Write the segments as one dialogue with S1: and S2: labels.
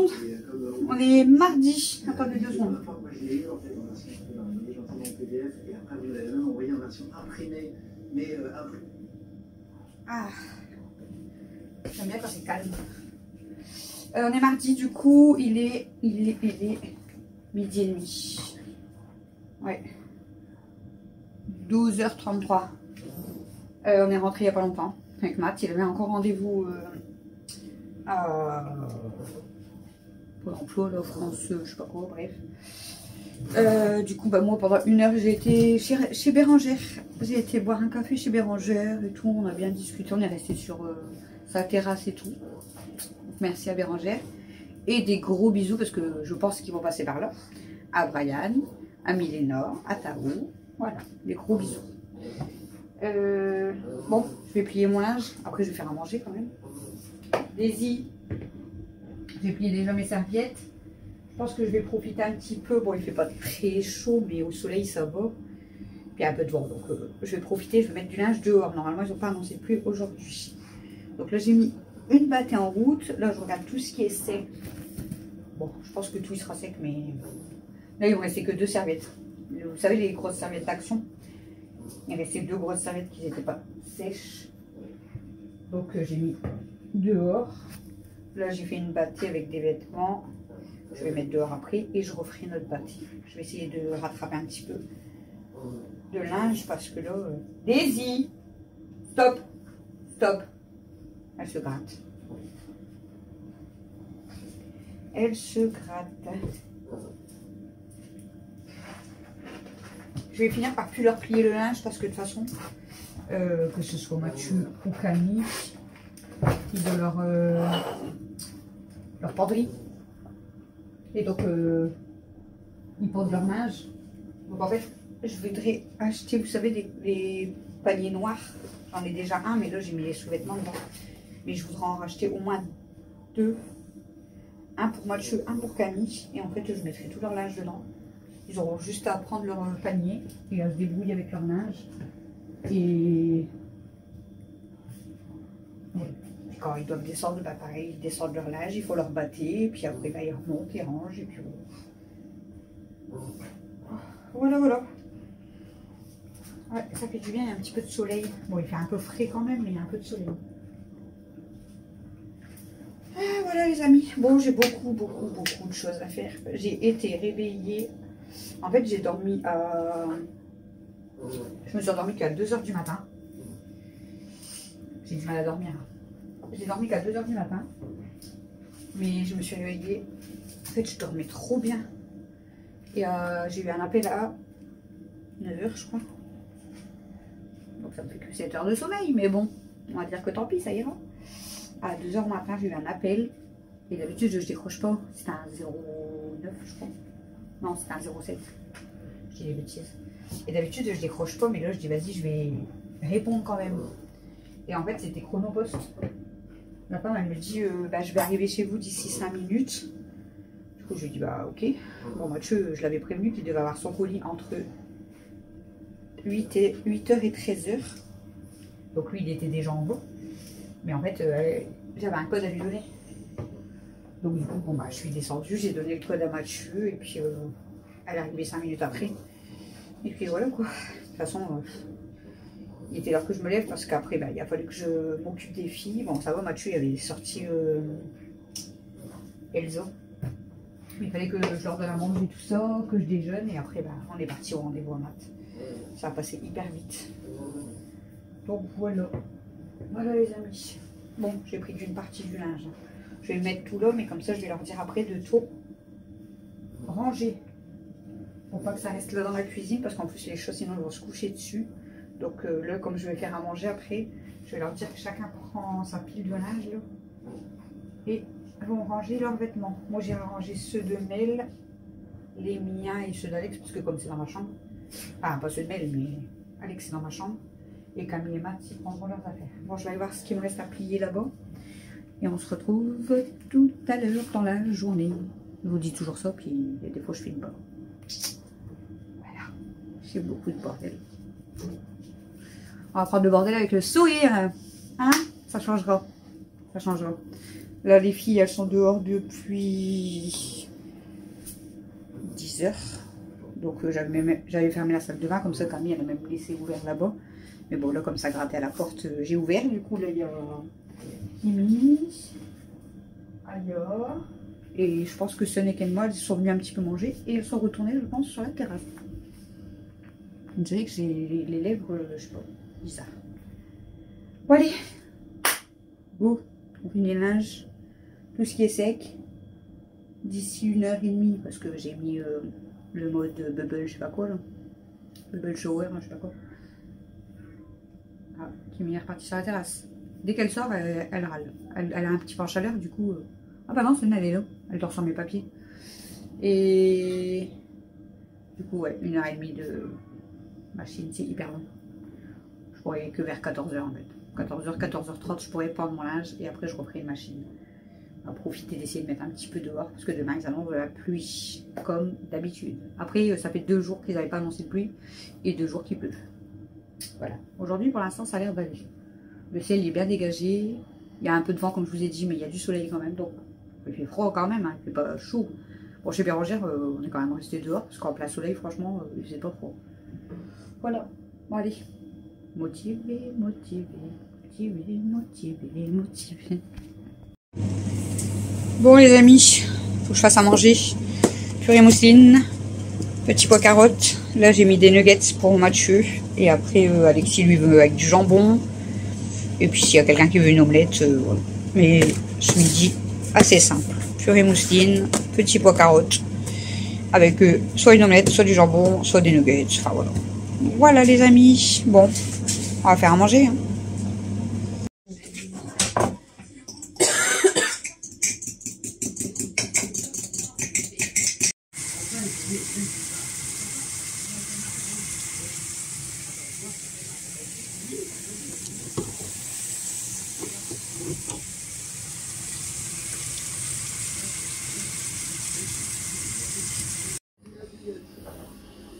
S1: secondes. On est mardi. Attendez 2 secondes. Ah. J'aime bien quand c'est calme. On est mardi, du coup, il est midi et demi. Ouais. 12h33. On est rentré il n'y a pas longtemps avec Matt. Il avait encore rendez-vous pour l'emploi, là, France, je sais pas quoi, bref. Du coup, bah, moi, pendant 1 heure, j'ai été chez Bérangère. J'ai été boire un café chez Bérangère et tout. On a bien discuté. On est resté sur sa terrasse et tout. Donc, merci à Bérangère. Et des gros bisous parce que je pense qu'ils vont passer par là. À Brian, à Milénor, à Tao. Voilà, des gros bisous. Bon, je vais plier mon linge. Après, je vais faire à manger quand même. Daisy. J'ai plié déjà mes serviettes. Je pense que je vais profiter un petit peu. Bon, il fait pas très chaud, mais au soleil, ça va. Puis il y a un peu de vent. Donc, je vais profiter. Je vais mettre du linge dehors. Normalement, ils n'ont pas annoncé de pluie aujourd'hui. Donc là, j'ai mis une battée en route. Là, je regarde tout ce qui est sec. Bon, je pense que tout il sera sec, mais là, il ne me restait que 2 serviettes. Vous savez, les grosses serviettes d'Action. Il restait 2 grosses serviettes qui n'étaient pas sèches. Donc, j'ai mis dehors. Là, j'ai fait une battée avec des vêtements. Je vais mettre dehors après et je referai notre battée. Je vais essayer de rattraper un petit peu de linge parce que là... Daisy! Stop! Stop! Elle se gratte. Elle se gratte. Je vais finir par plus leur plier le linge parce que de toute façon, que ce soit Mathieu ou Camille, ils ont leur penderie. Et donc, ils posent leur linge. Donc en fait, je voudrais acheter, vous savez, des paniers noirs. J'en ai déjà un, mais là, j'ai mis les sous-vêtements dedans. Mais je voudrais en racheter au moins 2. Un pour Mathieu, un pour Camille. Et en fait, je mettrai tout leur linge dedans. Ils auront juste à prendre leur panier et à se débrouiller avec leur linge. Et quand ils doivent descendre, bah pareil, ils descendent leur linge, il faut leur battre. Et puis après, bah, ils remontent, ils rangent. Et puis voilà, voilà. Ouais, ça fait du bien, il y a un petit peu de soleil. Bon, il fait un peu frais quand même, mais il y a un peu de soleil. Voilà les amis, bon j'ai beaucoup de choses à faire. J'ai été réveillée, en fait j'ai dormi à... Je me suis endormie qu'à 2 h du matin. J'ai du mal à dormir. J'ai dormi qu'à 2 h du matin. Mais je me suis réveillée, en fait je dormais trop bien. Et j'ai eu un appel à 9 h je crois. Donc ça me fait que 7 heures de sommeil, mais bon, on va dire que tant pis, ça ira. À 2 h du matin, j'ai eu un appel. Et d'habitude, je décroche pas. C'était un 09, je crois. Non, c'était un 07. Je dis des bêtises. Et d'habitude, je décroche pas. Mais là, je dis, vas-y, je vais répondre quand même. Et en fait, c'était Chronopost. La femme, elle me dit, bah, je vais arriver chez vous d'ici 5 minutes. Du coup, je lui dis, bah, ok. Bon, Mathieu, je l'avais prévenu qu'il devait avoir son colis entre 8 h et 13 h. Donc, lui, il était déjà en bas. Mais en fait, j'avais un code à lui donner. Donc du coup, bon, bah, je suis descendue, j'ai donné le code à Mathieu et puis elle est arrivée 5 minutes après. Et puis voilà quoi. De toute façon, il était l'heure que je me lève parce qu'après, bah, il a fallu que je m'occupe des filles. Bon, ça va, Mathieu, il avait sorti Elsa. Il fallait que je leur donne à manger tout ça, que je déjeune et après, bah, on est parti au rendez-vous à Matt. Ça a passé hyper vite. Donc voilà. Voilà les amis. Bon, j'ai pris d'une partie du linge. Je vais mettre tout là, mais comme ça, je vais leur dire après de tout ranger. Pour pas que ça reste là dans la cuisine, parce qu'en plus, les choses, sinon, elles vont se coucher dessus. Donc là, comme je vais faire à manger après, je vais leur dire que chacun prend sa pile de linge, là. Et ils vont ranger leurs vêtements. Moi, j'ai rangé ceux de Mel, les miens et ceux d'Alex, parce que comme c'est dans ma chambre. Enfin, pas ceux de Mel, mais Alex, c'est dans ma chambre. Et Camille et Matt, ils prendront leurs affaires. Bon, je vais aller voir ce qu'il me reste à plier là-bas. Et on se retrouve tout à l'heure dans la journée. Je vous dis toujours ça, puis des fois je filme pas. Voilà. J'ai beaucoup de bordel. On va prendre le bordel avec le sourire. Hein? Ça changera. Ça changera. Là, les filles, elles sont dehors depuis 10 heures. Donc, j'avais fermé la salle de bain. Comme ça, Camille, elle a même laissé ouvert là-bas. Mais bon, là, comme ça grattait à la porte, j'ai ouvert. Du coup, là, il y a Kimi, Aya. Et je pense que Sonic et moi, elles sont venues un petit peu manger. Et elles sont retournées, je pense, sur la terrasse. On dirait que j'ai les lèvres, je sais pas, bizarre. Bon, allez. Go. On finit le linge. Tout ce qui est sec. D'ici 1h30, parce que j'ai mis le mode bubble, je sais pas quoi, là. Bubble shower, je sais pas quoi. Ah, Kimi est repartie sur la terrasse. Dès qu'elle sort, elle râle. Elle a un petit peu en chaleur, du coup. Ah bah non, celle-là, elle est là. Elle dort sur mes papiers. Et du coup, ouais, 1h30 de machine, c'est hyper long. Je pourrais que vers 14h en fait. 14h, 14h30, je pourrais prendre mon linge et après je referai une machine. On va profiter d'essayer de mettre un petit peu dehors parce que demain ils annoncent de la pluie comme d'habitude. Après, ça fait 2 jours qu'ils n'avaient pas annoncé de pluie et 2 jours qu'il pleut. Voilà. Aujourd'hui, pour l'instant, ça a l'air d'aller. Le ciel est bien dégagé. Il y a un peu de vent, comme je vous ai dit, mais il y a du soleil quand même. Donc, il fait froid quand même. Hein, il fait pas chaud. Bon, chez Bérangère, on est quand même resté dehors parce qu'en plein soleil, franchement, il faisait pas froid. Voilà. Bon, allez. Motivé, motivé, motivé, motivé, motivé. Bon, les amis, faut que je fasse à manger. Purée mousseline, petit pois carottes. Là, j'ai mis des nuggets pour Mathieu. Et après, Alexis, lui, veut avec du jambon. Et puis, s'il y a quelqu'un qui veut une omelette, voilà. Mais ce midi, assez simple. Purée mousseline, petit pois carottes. Avec soit une omelette, soit du jambon, soit des nuggets. Enfin, voilà. Voilà, les amis. Bon, on va faire à manger. Hein.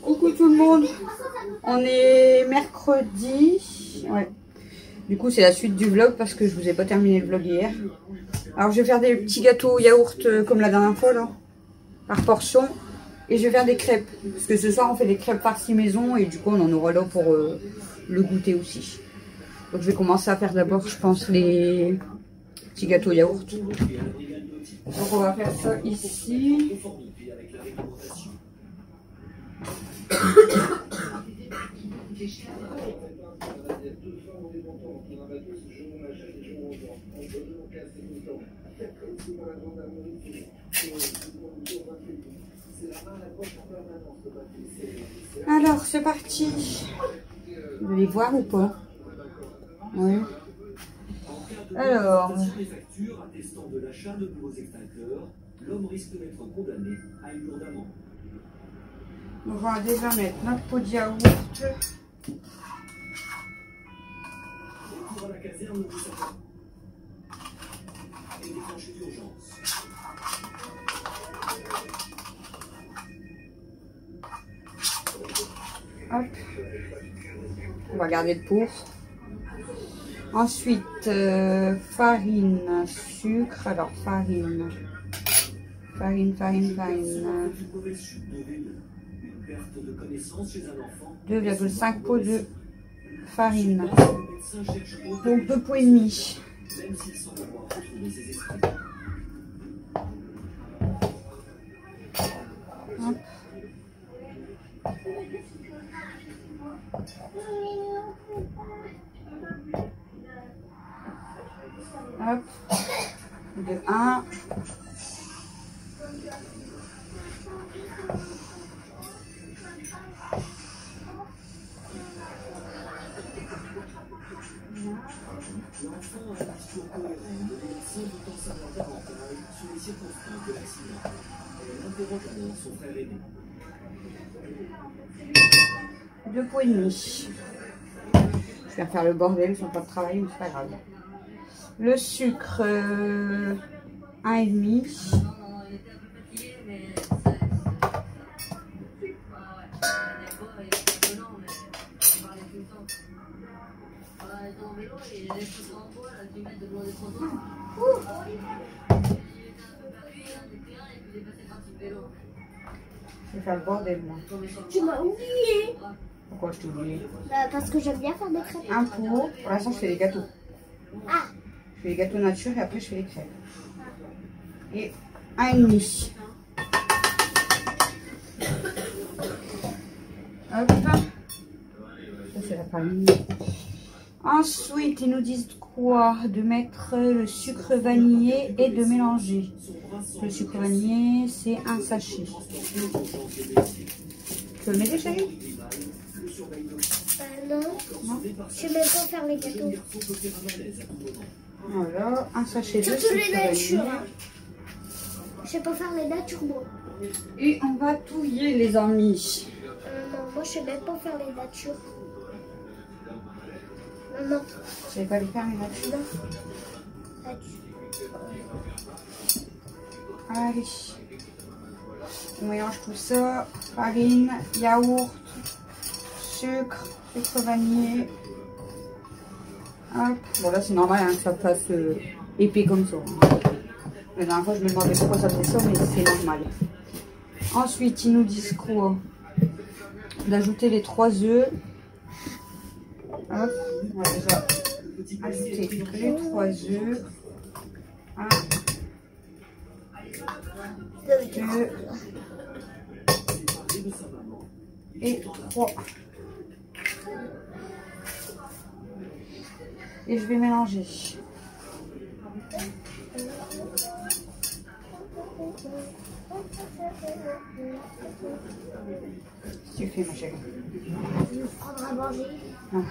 S1: Coucou tout le monde, on est mercredi, ouais. Du coup c'est la suite du vlog parce que je vous ai pas terminé le vlog hier. Alors je vais faire des petits gâteaux yaourt comme la dernière fois là, par portion. Et je vais faire des crêpes, parce que ce soir on fait des crêpes farcies maison et du coup on en aura là pour le goûter aussi. Donc je vais commencer à faire d'abord je pense les petits gâteaux yaourt. Donc on va faire ça ici. Alors c'est parti. Vous allez voir ou pas? Oui. Alors. On va déjà mettre notre pot de yaourt. Hop. On va garder le pot. Ensuite, farine, sucre. Alors, farine. 2,5 pots de farine. Donc 2 pots et demi. Hop. Hop. De 1.
S2: L'enfant a un discours cohérent, de médecin tout en savant davantage sur les circonstances de l'accident. Elle interroge alors son frère aîné.
S1: 2 pots et demi. Je viens faire le bordel, ils sont pas de travail, mais c'est pas grave. Le sucre, 1,5. Je vais faire le bordel, moi.
S3: Tu m'as oublié.
S1: Pourquoi je t'ai oublié?
S3: Bah, parce que j'aime bien faire des crêpes.
S1: Un pot. Pour l'instant, je fais les gâteaux.
S3: Ah,
S1: Je fais les gâteaux nature et après, je fais les crêpes. Et un et demi. Hop. Ça, c'est la farine. Ensuite, ils nous disent quoi? De mettre le sucre vanillé et de mélanger. Le sucre vanillé, c'est un sachet. Tu peux le mettre, chérie?
S3: non.
S1: Non.
S3: Je sais même pas faire les gâteaux.
S1: Voilà, un sachet de
S3: Surtout
S1: sucre
S3: les natures.
S1: vanillé.
S3: Hein. Je sais pas faire les natures, moi.
S1: Et on va touiller, les amis.
S3: Non, moi je sais même pas faire les natures. Non, non.
S1: Je sais pas les faire, les natures. Allez. On mélange tout ça. Farine, yaourt, sucre vanillé. Hop. Bon, là, c'est normal hein, que ça fasse épais comme ça. Hein. La dernière fois, je me demandais pourquoi ça faisait ça, mais c'est normal. Ensuite, ils nous disent quoi? D'ajouter les 3 œufs. Hop. On va déjà ajouter les 3 œufs. 1, 2 et 3. Et je vais mélanger. Tu fais, ma chérie.
S3: Je vais prendre à manger.
S1: Non.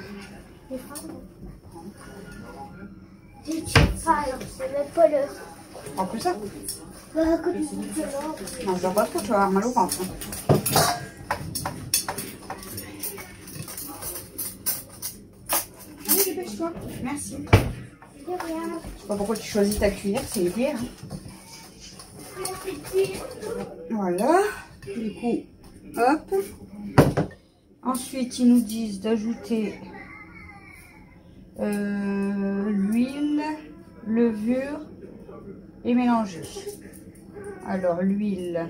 S3: Je vais prendre. Je tire pas, alors c'est même pas l'heure.
S1: En plus ça?
S3: Bah, à côté de l'heure.
S1: Non, je dors pas trop, tu vas avoir mal au ventre. Allez, dépêche-toi. Merci.
S3: De rien.
S1: Je sais pas pourquoi tu choisis ta cuillère, c'est épais. Hein. Voilà. Du coup, hop. Ensuite, ils nous disent d'ajouter l'huile, levure et mélanger. Alors, l'huile,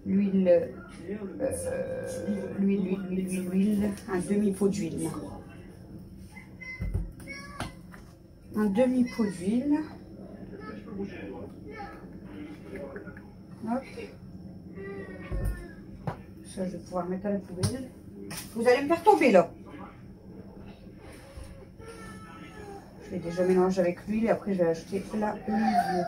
S1: un demi-pot d'huile. Un demi-pot d'huile. Hop. Ça, je vais pouvoir mettre à la poubelle. Vous allez me faire tomber là. Je vais déjà mélanger avec l'huile et après je vais ajouter la levure.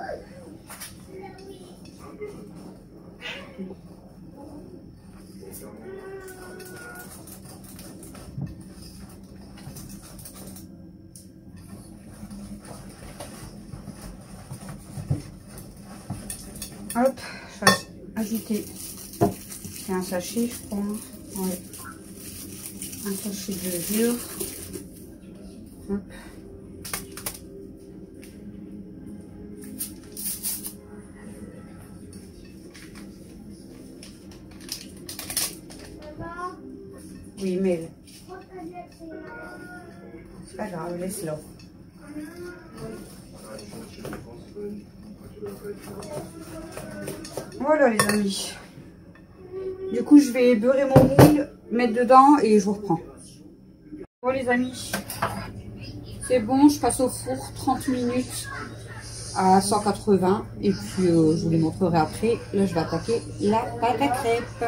S1: Hop, je vais ajouter un sachet, je crois. Ouais. Un sachet de levure. Hop. Oui, mais c'est pas grave, laisse-le. Voilà les amis. Du coup, je vais beurrer mon moule, mettre dedans et je vous reprends. Bon les amis, c'est bon, je passe au four 30 minutes à 180 et puis je vous les montrerai après. Là, je vais attaquer la pâte à crêpes.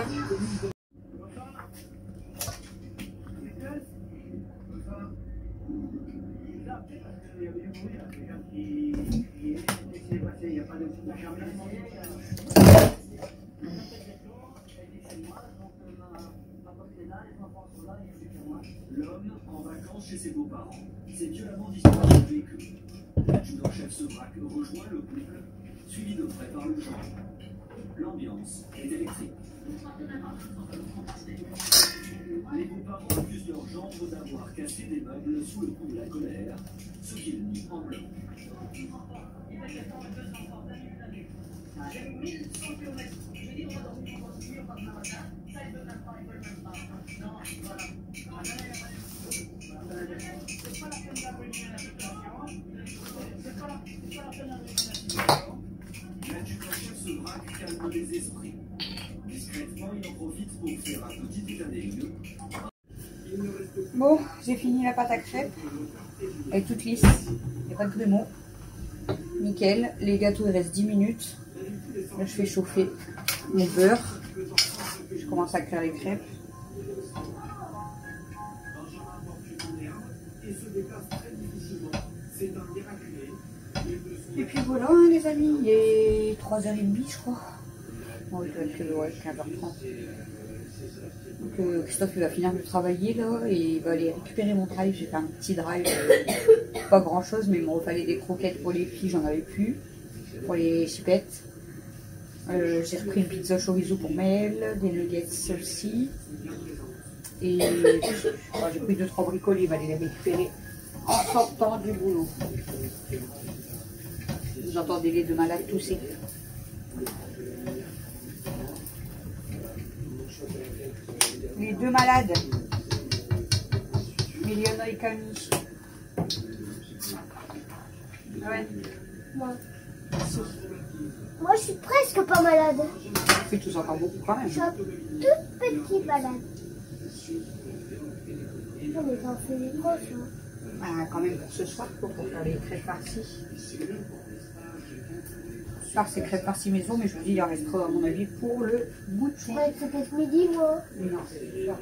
S2: L'homme en vacances chez ses beaux-parents s'est violemment disparu du véhicule. L'adjudant-chef se braque rejoint le couple, suivi de près par le genre. L'ambiance est électrique. Les beaux-parents accusent leur gendre d'avoir cassé des meubles sous le coup de la colère, ce qu'il nie en bloc. vrac calme les esprits. Discrètement, il en profite pour faire un petit état des lieux.
S1: Bon, j'ai fini la pâte à crêpes. Elle est toute lisse. Il n'y a pas de grumeaux. Nickel. Les gâteaux, il reste 10 minutes. Là, je fais chauffer mon beurre. Je commence à cuire les crêpes. Et puis voilà, hein, les amis, il est 3h30, je crois. Bon, il doit être 15h30. Donc Christophe il va finir de travailler là et il va aller récupérer mon drive. J'ai fait un petit drive, pas grand chose, mais il me fallait des croquettes pour les filles, j'en avais plus. Pour les chipettes. J'ai repris une pizza chorizo pour Mel, des nuggets aussi. Et j'ai pris 2-3 bricoles, il va aller les récupérer en sortant du boulot. Vous entendez les deux malades tousser. Les deux malades, Miliona et Camille. Ouais.
S3: Moi, je suis presque pas malade.
S1: On fait tous encore beaucoup quand même.
S3: Je suis un toute petite malade. Non, mais j'en fais des grosses. Hein.
S1: Ah, quand même pour ce soir, pour faire les crêpes farcies. Ce soir, c'est crêpes farcies maison, mais je vous dis, il en restera à mon avis pour le goûter.
S3: Ouais, c'était ce midi, moi.
S1: Non, c'est sûr.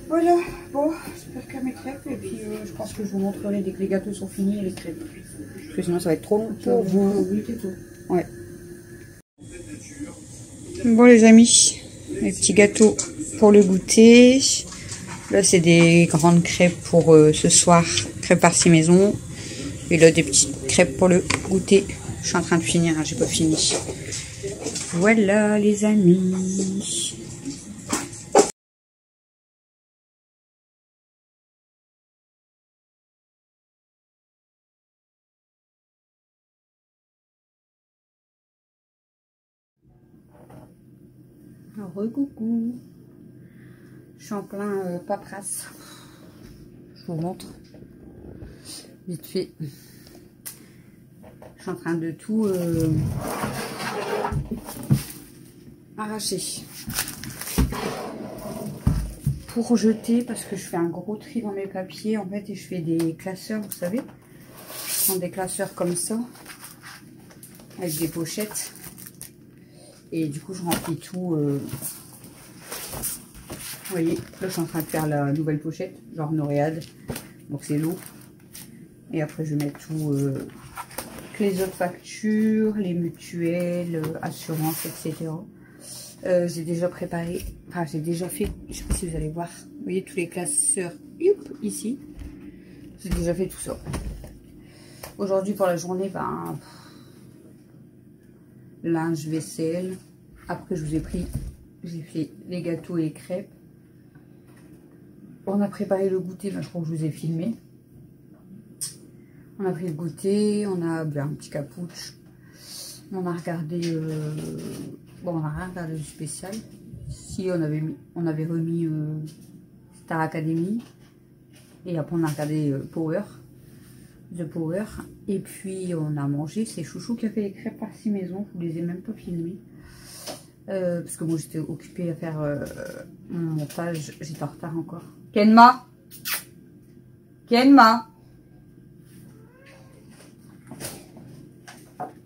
S1: Voilà, bon, j'espère qu'à mes crêpes et puis je pense que je vous montrerai dès que les gâteaux sont finis et les crêpes. Parce que sinon ça va être trop long pour vous. Ouais. Bon les amis, les petits gâteaux pour le goûter. Là c'est des grandes crêpes pour ce soir, crêpes farcies maison. Et là des petites crêpes pour le goûter. Je suis en train de finir, hein, j'ai pas fini. Voilà les amis. Recoucou. Je suis en plein paperasse. Je vous montre. Vite fait. Je suis en train de tout arracher. Pour jeter, parce que je fais un gros tri dans mes papiers en fait et je fais des classeurs, vous savez. Je prends des classeurs comme ça. Avec des pochettes. Et du coup, je remplis tout. Vous voyez, là, je suis en train de faire la nouvelle pochette, genre Noréade. Donc, c'est lourd. Et après, je vais mettre tout. Les autres factures, les mutuelles, assurances, etc. J'ai déjà préparé. Enfin, j'ai déjà fait. Je sais pas si vous allez voir. Vous voyez, tous les classeurs. Youp, ici. J'ai déjà fait tout ça. Aujourd'hui, pour la journée, ben. Linge, vaisselle. Après, je vous ai pris, j'ai fait les gâteaux et les crêpes. On a préparé le goûter, ben, je crois que je vous ai filmé. On a pris le goûter, on a bu un petit capouche. On a regardé, bon, on n'a rien regardé de spécial. Si, on avait remis Star Academy. Et après, on a regardé The Power. Et puis, on a mangé. C'est Chouchou qui a fait les crêpes farcies maison. Je ne les ai même pas filmées. Parce que moi, j'étais occupée à faire mon montage. J'étais en retard encore. Kenma! Kenma!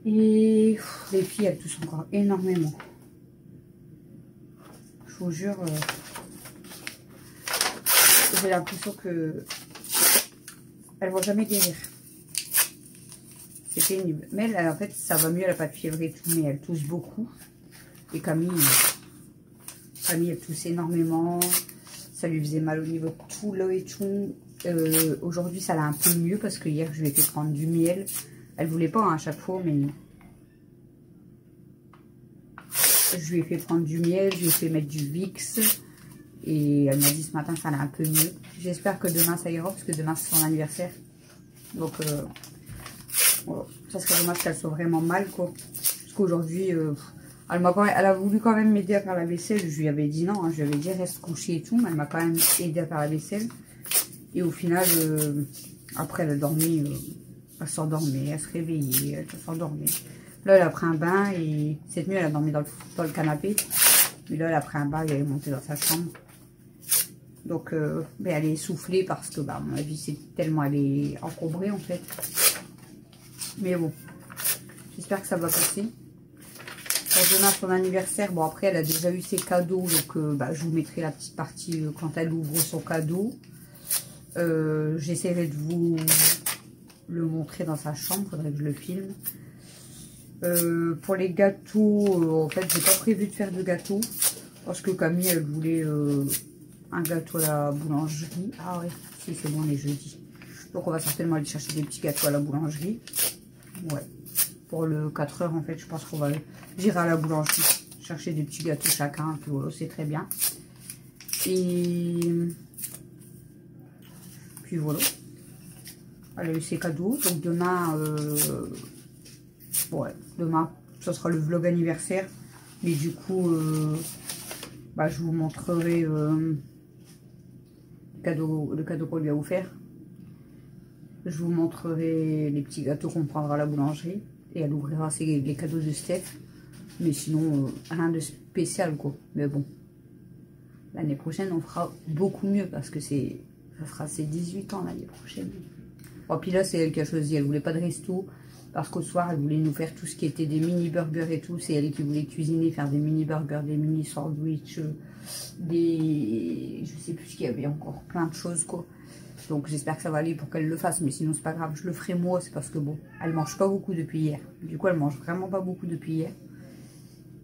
S1: Et les filles, elles toussent encore énormément. Je vous jure, j'ai l'impression que elles vont jamais guérir. C'est pénible. Mais elle, en fait, ça va mieux, elle n'a pas de fièvre et tout, mais elle tousse beaucoup. Et Camille, elle tousse énormément. Ça lui faisait mal au niveau de tout l'œil et tout. Aujourd'hui, ça l'a un peu mieux parce que hier, je lui ai fait prendre du miel. Elle voulait pas hein, à chaque fois, mais je lui ai fait prendre du miel, je lui ai fait mettre du Vicks. Et elle m'a dit ce matin, ça allait un peu mieux. J'espère que demain, ça ira, parce que demain, c'est son anniversaire. Donc, voilà. Ça serait dommage qu'elle soit vraiment mal, quoi. Parce qu'aujourd'hui, elle a voulu quand même m'aider à faire la vaisselle. Je lui avais dit non, hein, je lui avais dit reste couché et tout. Mais elle m'a quand même aidé à faire la vaisselle. Et au final, Après, elle a dormi, elle s'endormait, elle se réveillait, elle s'endormait. Là, elle a pris un bain et cette nuit, elle a dormi dans le canapé. Et là, elle a pris un bain et elle est montée dans sa chambre. Donc, mais elle est essoufflée parce que, bah, à mon avis, c'est tellement elle est encombrée, en fait. Mais bon, j'espère que ça va passer. Pour demain, son anniversaire, bon, après, elle a déjà eu ses cadeaux. Donc, bah, je vous mettrai la petite partie quand elle ouvre son cadeau. J'essaierai de vous le montrer dans sa chambre. Faudrait que je le filme. Pour les gâteaux, en fait, j'ai pas prévu de faire de gâteaux. Parce que Camille, elle voulait un gâteau à la boulangerie. Ah ouais, si, c'est bon, les jeudis. Donc, on va certainement aller chercher des petits gâteaux à la boulangerie. Ouais. Pour le 4 h, en fait, je pense qu'on va... J'irai à la boulangerie chercher des petits gâteaux chacun. Puis voilà, c'est très bien. Et... Puis voilà. Elle a eu ses cadeaux. Donc, demain... Ouais, demain, ce sera le vlog anniversaire. Mais du coup, bah, je vous montrerai le cadeau qu'on lui a offert. Je vous montrerai les petits gâteaux qu'on prendra à la boulangerie. Et elle ouvrira les cadeaux de Steph. Mais sinon, rien de spécial, quoi. Mais bon, l'année prochaine, on fera beaucoup mieux. Parce que ça fera ses 18 ans l'année prochaine. Oh, puis là, c'est elle qui a choisi. Elle voulait pas de resto. Parce qu'au soir, elle voulait nous faire tout ce qui était des mini-burgers et tout. C'est elle qui voulait cuisiner, faire des mini-burgers, des mini-sandwichs, des... Je sais plus ce qu'il y avait encore, plein de choses, quoi. Donc, j'espère que ça va aller pour qu'elle le fasse. Mais sinon, c'est pas grave, je le ferai moi. C'est parce que, bon, elle mange pas beaucoup depuis hier. Du coup, elle mange vraiment pas beaucoup depuis hier.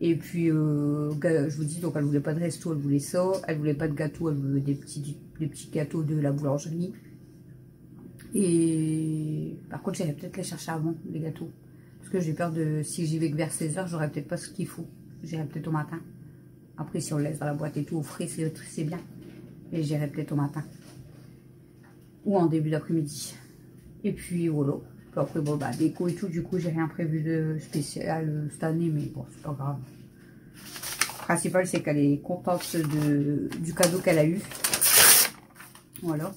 S1: Et puis, je vous dis, donc, elle voulait pas de resto, elle voulait ça. Elle voulait pas de gâteau, elle voulait des petits gâteaux de la boulangerie. Et par contre, j'irai peut-être les chercher avant, les gâteaux. Parce que j'ai peur de... Si j'y vais que vers 16 h, j'aurai peut-être pas ce qu'il faut. J'irai peut-être au matin. Après, si on le laisse dans la boîte et tout, au frais, c'est bien. Mais j'irai peut-être au matin. Ou en début d'après-midi. Et puis, voilà. Puis après, bon, bah, déco et tout. Du coup, j'ai rien prévu de spécial cette année. Mais bon, c'est pas grave. Le principal, c'est qu'elle est contente du cadeau qu'elle a eu. Voilà.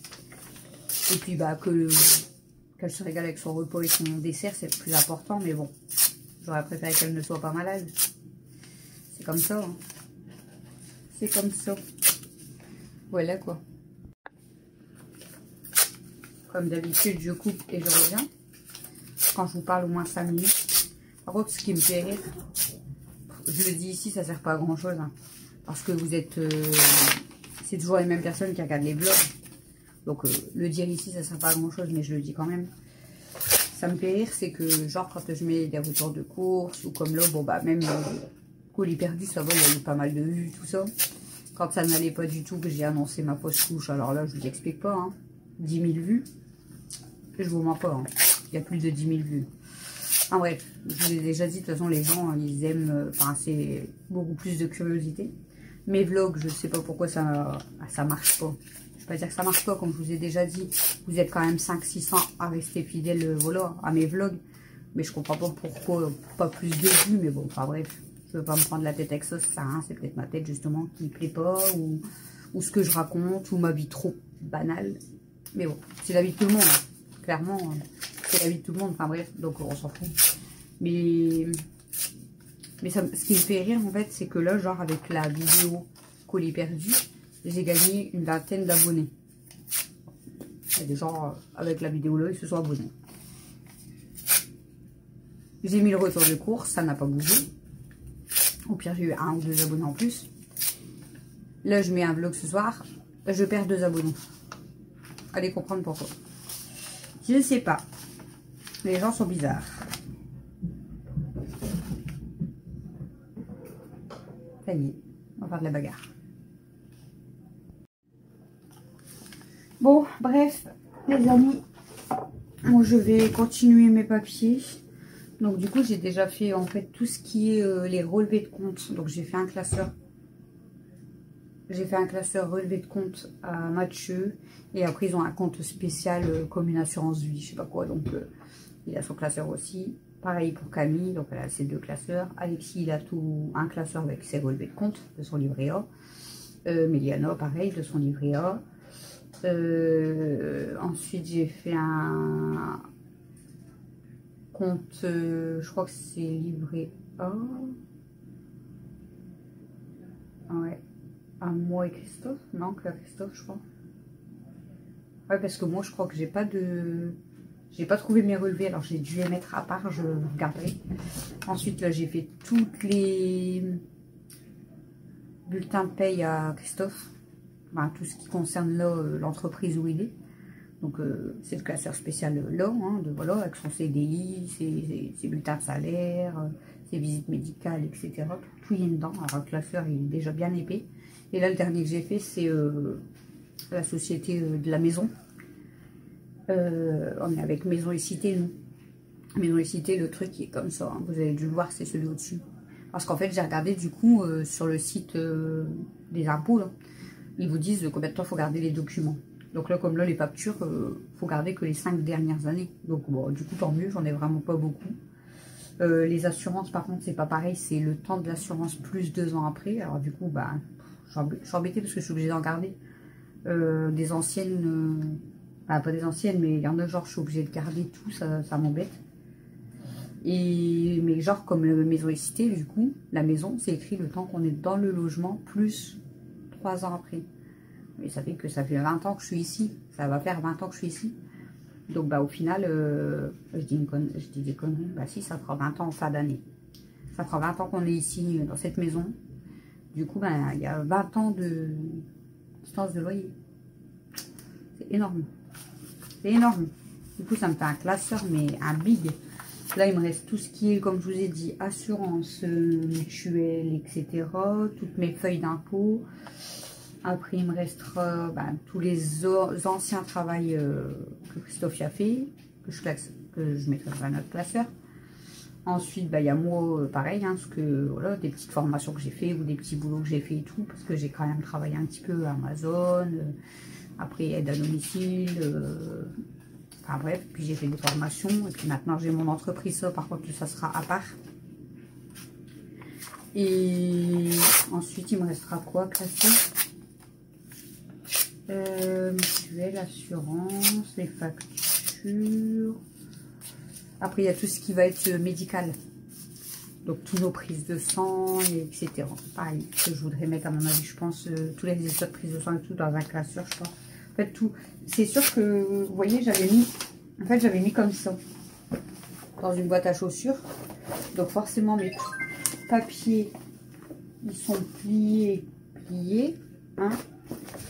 S1: Et puis, bah, qu'elle se régale avec son repas et son dessert, c'est le plus important. Mais bon, j'aurais préféré qu'elle ne soit pas malade. C'est comme ça. Hein. C'est comme ça. Voilà, quoi. Comme d'habitude, je coupe et je reviens. Quand je vous parle, au moins 5 minutes. Par contre, ce qui me fait rire, je le dis ici, ça sert pas à grand chose. Hein, parce que vous êtes... c'est toujours les mêmes personnes qui regardent les vlogs. Donc, le dire ici, ça sert pas à grand chose, mais je le dis quand même. Ça me fait rire, c'est que, genre, quand je mets des retours de course, ou comme là, bon, bah, même colis perdu, ça va, il y a eu pas mal de vues, tout ça. Quand ça n'allait pas du tout, que j'ai annoncé ma fausse couche, alors là, je vous explique pas, hein. 10 000 vues. Je vous mens pas, hein. Il y a plus de 10 000 vues. Ah ouais, je vous ai déjà dit, de toute façon, les gens, ils aiment, enfin, c'est beaucoup plus de curiosité. Mes vlogs, je sais pas pourquoi ça marche pas. Je ne vais pas dire que ça marche pas, comme je vous ai déjà dit. Vous êtes quand même 500-600 à rester fidèles, voilà, à mes vlogs. Mais je comprends pas pourquoi pas plus de vues. Mais bon, enfin bref, je veux pas me prendre la tête avec ça. Hein, c'est peut-être ma tête justement qui me plaît pas. Ou ce que je raconte, ou ma vie trop banale. Mais bon, c'est la vie de tout le monde. Hein. Clairement, c'est la vie de tout le monde. Enfin bref, donc on s'en fout. Mais ça, ce qui me fait rire en fait, c'est que là, genre avec la vidéo colis perdu, j'ai gagné une vingtaine d'abonnés. Il y a des gens avec la vidéo là, ils se sont abonnés. J'ai mis le retour de course, ça n'a pas bougé. Au pire, j'ai eu 1 ou 2 abonnés en plus. Là, je mets un vlog ce soir, je perds 2 abonnés. Allez comprendre pourquoi. Je ne sais pas. Les gens sont bizarres. Ça y est, on va faire de la bagarre. Bon, bref, les amis, moi je vais continuer mes papiers. Donc du coup, j'ai déjà fait en fait tout ce qui est les relevés de compte. Donc j'ai fait un classeur. J'ai fait un classeur relevé de compte à Mathieu. Et après, ils ont un compte spécial comme une assurance vie, je sais pas quoi. Donc il a son classeur aussi. Pareil pour Camille, donc elle a ses 2 classeurs. Alexis, il a tout un classeur avec ses relevés de compte de son livret A. Méliana, pareil, de son livret A. Ensuite, j'ai fait un compte, je crois que c'est livret A. Ouais, à moi et Christophe. Non, que Christophe, je crois. Ouais, parce que moi, je crois que j'ai pas trouvé mes relevés, alors j'ai dû les mettre à part, je regarderai. Ensuite, là, j'ai fait toutes les bulletins de paye à Christophe. Enfin, tout ce qui concerne là, l'entreprise où il est. Donc, c'est le classeur spécial là, hein, voilà, avec son CDI, ses bulletins de salaire, ses visites médicales, etc. Tout y est dedans. Alors, le classeur, il est déjà bien épais. Et là, le dernier que j'ai fait, c'est la société de la maison. On est avec Maison et Cité, nous. Maison et Cité, le truc qui est comme ça, hein, vous avez dû le voir, c'est celui au-dessus. Parce qu'en fait, j'ai regardé du coup sur le site des impôts, là, ils vous disent combien de temps il faut garder les documents. Donc là, comme là, les factures, faut garder que les 5 dernières années. Donc bon, du coup, tant mieux, j'en ai vraiment pas beaucoup. Les assurances, par contre, c'est pas pareil, c'est le temps de l'assurance plus 2 ans après. Alors du coup, bah, je suis embêtée parce que je suis obligée d'en garder. Des anciennes, pas des anciennes, mais il y en a genre, je suis obligée de garder tout, ça m'embête. Mais genre, comme la maison est citée, du coup, la maison, c'est écrit le temps qu'on est dans le logement plus 3 ans après. Et ça fait 20 ans que je suis ici. Ça va faire 20 ans que je suis ici. Donc, bah, au final, je dis des conneries. Bah, si, ça fera 20 ans en fin d'année. Ça fera 20 ans qu'on est ici, dans cette maison. Du coup, bah, il y a 20 ans de distance de loyer. C'est énorme. C'est énorme. Du coup, ça me fait un classeur, mais un big. Là, il me reste tout ce qui est, comme je vous ai dit, assurance mutuelle, etc. Toutes mes feuilles d'impôt. Après, il me restera tous les anciens travails que Christophe y a fait, que je mettrai dans un autre classeur. Ensuite, il y a moi, pareil, hein, parce que voilà, des petites formations que j'ai fait ou des petits boulots que j'ai fait et tout, parce que j'ai quand même travaillé un petit peu à Amazon, après aide à domicile, enfin bref, puis j'ai fait des formations, et puis maintenant j'ai mon entreprise, ça par contre ça sera à part. Et ensuite, il me restera quoi classé? Mutuelle, assurance, les factures. Après, il y a tout ce qui va être médical. Donc, tous nos prises de sang, etc. Pareil, que je voudrais mettre, à mon avis, je pense, tous les états de prise de sang et tout dans un classeur, je pense. En fait, tout. C'est sûr que, vous voyez, j'avais mis comme ça, dans une boîte à chaussures. Donc, forcément, mes papiers, ils sont pliés. Hein,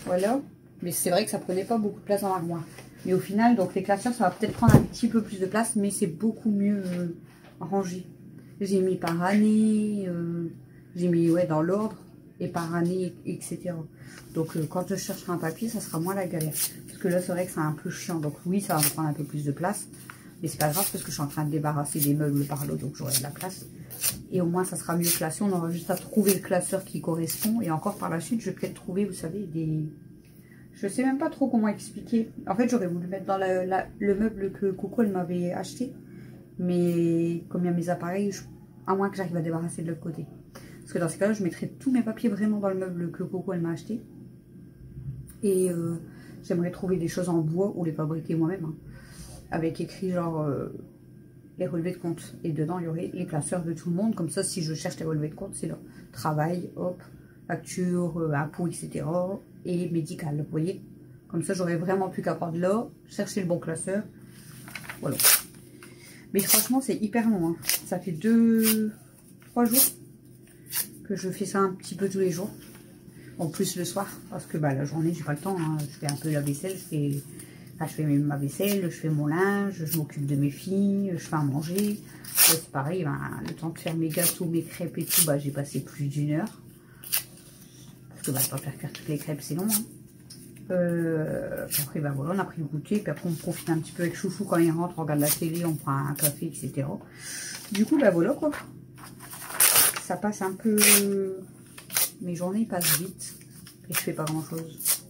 S1: voilà. Mais c'est vrai que ça prenait pas beaucoup de place dans l'armoire. Mais au final, donc les classeurs, ça va peut-être prendre un petit peu plus de place, mais c'est beaucoup mieux rangé. J'ai mis par année, j'ai mis dans l'ordre, et par année, etc. Donc quand je chercherai un papier, ça sera moins la galère. Parce que là, c'est vrai que c'est un peu chiant. Donc oui, ça va me prendre un peu plus de place. Mais c'est pas grave parce que je suis en train de débarrasser des meubles par là, donc j'aurai de la place. Et au moins, ça sera mieux classé. On aura juste à trouver le classeur qui correspond. Et encore par la suite, je vais peut-être trouver, vous savez, des... Je sais même pas trop comment expliquer. En fait, j'aurais voulu mettre dans le meuble que Coco elle m'avait acheté. Mais comme il y a mes appareils, à moins que j'arrive à débarrasser de l'autre côté. Parce que dans ce cas-là, je mettrai tous mes papiers vraiment dans le meuble que Coco elle m'a acheté. Et j'aimerais trouver des choses en bois ou les fabriquer moi-même. Hein, avec écrit genre les relevés de compte. Et dedans, il y aurait les classeurs de tout le monde. Comme ça, si je cherche les relevés de compte, c'est là. Travail, hop, facture, impôts, etc. Et médical, vous voyez. Comme ça, j'aurais vraiment plus qu'à prendre là, chercher le bon classeur. Voilà. Mais franchement, c'est hyper long. Hein. Ça fait 2-3 jours que je fais ça un petit peu tous les jours. En plus le soir, parce que la journée, j'ai pas le temps. Hein. Je fais un peu la vaisselle, je fais ma vaisselle, je fais mon linge, je m'occupe de mes filles, je fais à manger. C'est pareil, le temps de faire mes gâteaux, mes crêpes et tout, j'ai passé plus d'1 heure. Parce que le temps de faire toutes les crêpes, c'est long. Hein. Après, voilà, on a pris le goûter, puis après on profite un petit peu avec Chouchou quand il rentre, on regarde la télé, on prend un café, etc. Du coup, voilà quoi. Ça passe un peu... Mes journées passent vite et je fais pas grand chose.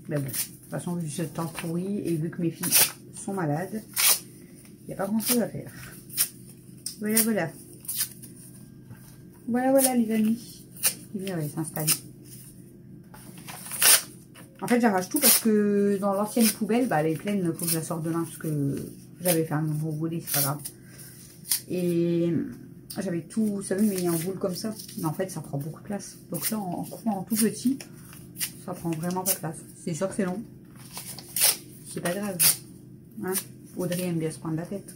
S1: Mais bon, de toute façon, vu ce temps pourri et vu que mes filles sont malades, il n'y a pas grand chose à faire. Voilà, voilà. Voilà, voilà les amis. Il vient s'installer. En fait, j'arrache tout parce que dans l'ancienne poubelle, bah, elle est pleine, il faut que je la sorte demain parce que j'avais fait un nouveau volet, c'est pas grave. Et j'avais tout, vous savez, mis en boule comme ça. Mais en fait, ça prend beaucoup de place. Donc là, en coupant en tout petit, ça prend vraiment pas de place. C'est sûr que c'est long. C'est pas grave. Hein, Audrey aime bien se prendre la tête.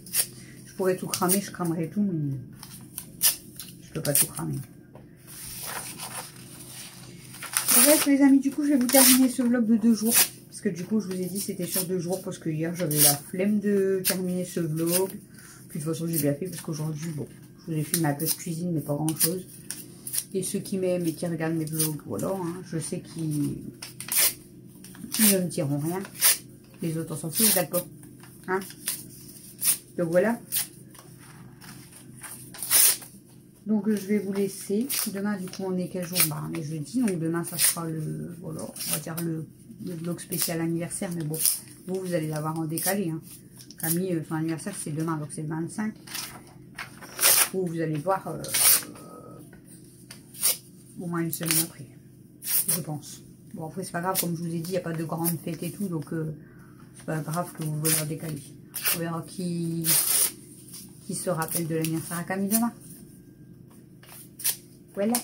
S1: Je pourrais tout cramer, je cramerais tout, mais je peux pas tout cramer. Bref les amis, du coup je vais vous terminer ce vlog de 2 jours. Parce que du coup je vous ai dit c'était sur 2 jours. Parce que hier j'avais la flemme de terminer ce vlog. Puis de toute façon j'ai bien fait parce qu'aujourd'hui bon, je vous ai filmé un peu de cuisine mais pas grand chose. Et ceux qui m'aiment et qui regardent mes vlogs, voilà, hein, je sais qu'ils ne me diront rien. Les autres on s'en fout, d'accord, hein. Donc voilà. Donc je vais vous laisser. Demain du coup on est quel jour? Bah on est jeudi, donc demain ça sera le, voilà, on va dire le vlog spécial anniversaire, mais bon, vous allez l'avoir en décalé, hein. Camille, son anniversaire c'est demain, donc c'est le 25. Vous allez voir au moins une semaine après, je pense. Bon après c'est pas grave, comme je vous ai dit, il n'y a pas de grande fête et tout, donc c'est pas grave que vous voyez en décalé. On verra qui se rappelle de l'anniversaire à Camille demain. Voilà.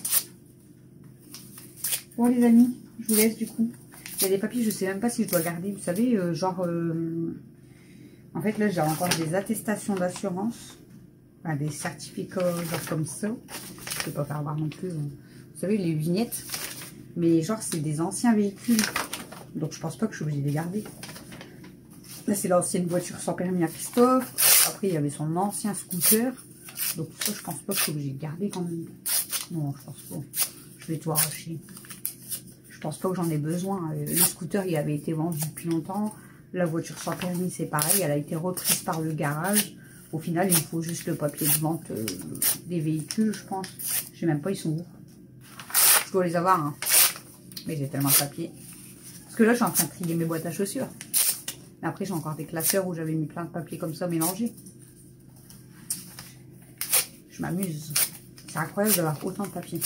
S1: Bon les amis, je vous laisse du coup. Il y a des papiers, je sais même pas si je dois garder, vous savez, genre... en fait là j'ai encore des attestations d'assurance. Enfin, des certificats genre comme ça. Je peux pas faire voir non plus. Vous savez, les vignettes. Mais genre c'est des anciens véhicules. Donc je pense pas que je suis obligée de les garder. Là c'est l'ancienne voiture sans permis à Christophe. Après il y avait son ancien scooter. Donc ça je pense pas que je suis obligée de garder quand même. Non, je pense pas. Je vais tout arracher. Je pense pas que j'en ai besoin. Le scooter, il avait été vendu depuis longtemps. La voiture sans permis, c'est pareil. Elle a été reprise par le garage. Au final, il me faut juste le papier de vente des véhicules, je pense. Je sais même pas, ils sont où. Je dois les avoir, hein. Mais j'ai tellement de papier. Parce que là, je suis en train de trier mes boîtes à chaussures. Mais après, j'ai encore des classeurs où j'avais mis plein de papiers comme ça mélangés. Je m'amuse. C'est incroyable d'avoir autant de papier.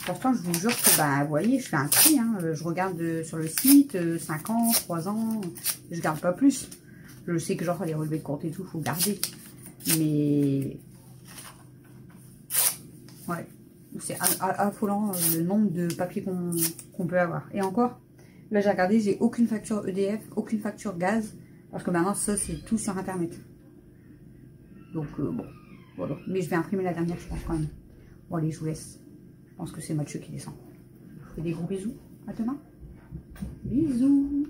S1: Pourtant, je vous jure que, bah, vous voyez, je fais un tri. Hein. Je regarde sur le site, 5 ans, 3 ans. Je garde pas plus. Je sais que, genre, les relevés de compte et tout, il faut garder. Mais... ouais. C'est affolant le nombre de papiers qu'on peut avoir. Et encore, là, j'ai regardé, j'ai aucune facture EDF, aucune facture gaz. Parce que maintenant, ça, c'est tout sur Internet. Donc, bon. Voilà. Mais je vais imprimer la dernière, je pense, quand même. Bon, allez, je vous laisse. Je pense que c'est Mathieu qui descend. Je vous fais des gros bisous. À demain. Bisous.